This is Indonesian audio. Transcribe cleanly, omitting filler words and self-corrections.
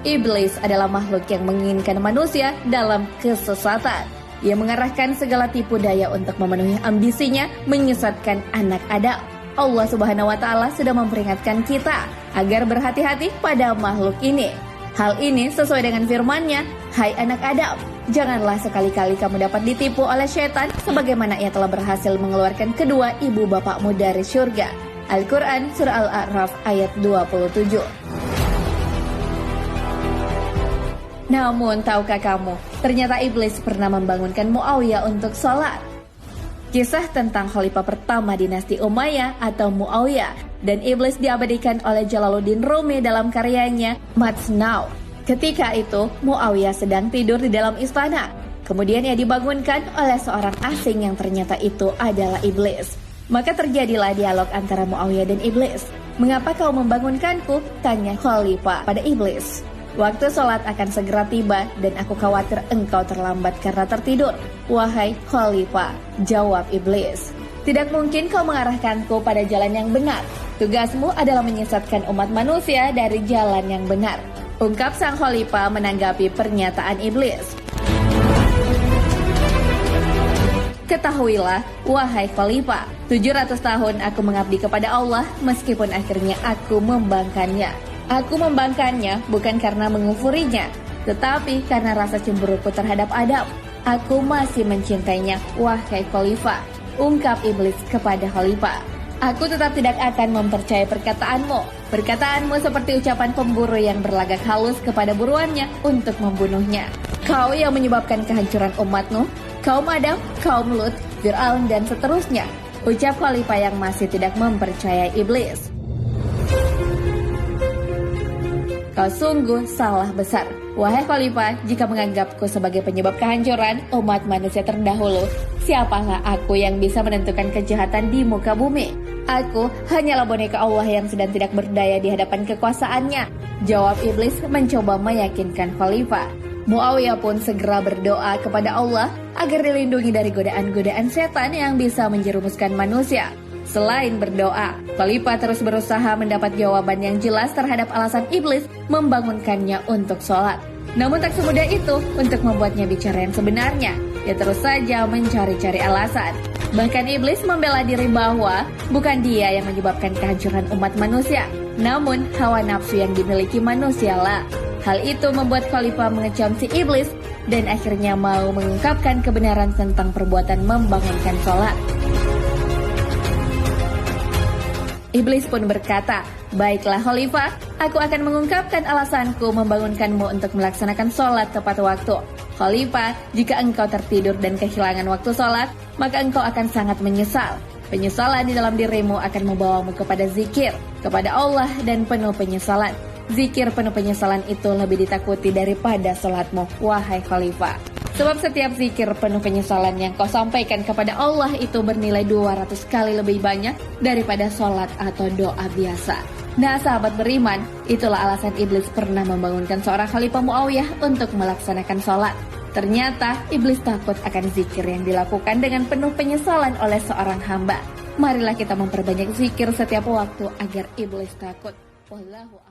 Iblis adalah makhluk yang menginginkan manusia dalam kesesatan. Ia mengarahkan segala tipu daya untuk memenuhi ambisinya menyesatkan anak Adam. Allah Subhanahu wa Ta'ala sudah memperingatkan kita agar berhati-hati pada makhluk ini. Hal ini sesuai dengan firman-Nya, "Hai anak Adam, janganlah sekali-kali kamu dapat ditipu oleh setan sebagaimana ia telah berhasil mengeluarkan kedua ibu bapakmu dari surga." Al-Quran Surah Al-A'raf ayat 27. Namun tahukah kamu, ternyata iblis pernah membangunkan Muawiyah untuk sholat. Kisah tentang khalifah pertama dinasti Umayyah atau Muawiyah dan iblis diabadikan oleh Jalaluddin Rumi dalam karyanya Masnaw. Ketika itu, Muawiyah sedang tidur di dalam istana. Kemudian ia dibangunkan oleh seorang asing yang ternyata itu adalah iblis. Maka terjadilah dialog antara Muawiyah dan iblis. "Mengapa kau membangunkanku?" tanya khalifah pada iblis. "Waktu sholat akan segera tiba dan aku khawatir engkau terlambat karena tertidur, wahai khalifah," jawab iblis. "Tidak mungkin kau mengarahkanku pada jalan yang benar. Tugasmu adalah menyesatkan umat manusia dari jalan yang benar," ungkap sang khalifah menanggapi pernyataan iblis. "Ketahuilah, wahai khalifah, 700 tahun aku mengabdi kepada Allah meskipun akhirnya aku membangkannya. Aku membangkannya bukan karena mengufurinya, tetapi karena rasa cemburuku terhadap Adam. Aku masih mencintainya, wahai khalifah," ungkap iblis kepada khalifah. "Aku tetap tidak akan mempercayai perkataanmu. Perkataanmu seperti ucapan pemburu yang berlagak halus kepada buruannya untuk membunuhnya. Kau yang menyebabkan kehancuran umatmu, kaum Adam, kaum Lut, Fir'aun dan seterusnya," ucap khalifah yang masih tidak mempercayai iblis. "Kau sungguh salah besar, wahai khalifah, jika menganggapku sebagai penyebab kehancuran umat manusia terdahulu. Siapakah aku yang bisa menentukan kejahatan di muka bumi? Aku hanyalah boneka Allah yang sedang tidak berdaya di hadapan kekuasaannya," jawab iblis mencoba meyakinkan khalifah. Muawiyah pun segera berdoa kepada Allah agar dilindungi dari godaan-godaan setan yang bisa menjerumuskan manusia. Selain berdoa, khalifah terus berusaha mendapat jawaban yang jelas terhadap alasan iblis membangunkannya untuk sholat. Namun tak semudah itu untuk membuatnya bicara yang sebenarnya. Dia terus saja mencari-cari alasan. Bahkan iblis membela diri bahwa bukan dia yang menyebabkan kehancuran umat manusia, namun hawa nafsu yang dimiliki manusialah. Hal itu membuat khalifah mengecam si iblis dan akhirnya mau mengungkapkan kebenaran tentang perbuatan membangunkan sholat. Iblis pun berkata, "Baiklah khalifah, aku akan mengungkapkan alasanku membangunkanmu untuk melaksanakan sholat tepat waktu. Khalifah, jika engkau tertidur dan kehilangan waktu sholat, maka engkau akan sangat menyesal. Penyesalan di dalam dirimu akan membawamu kepada zikir, kepada Allah dan penuh penyesalan. Zikir penuh penyesalan itu lebih ditakuti daripada sholatmu, wahai khalifah. Sebab setiap zikir penuh penyesalan yang kau sampaikan kepada Allah itu bernilai 200 kali lebih banyak daripada sholat atau doa biasa." Nah sahabat beriman, itulah alasan iblis pernah membangunkan seorang khalifah Muawiyah untuk melaksanakan sholat. Ternyata iblis takut akan zikir yang dilakukan dengan penuh penyesalan oleh seorang hamba. Marilah kita memperbanyak zikir setiap waktu agar iblis takut. Wallahu a'lam.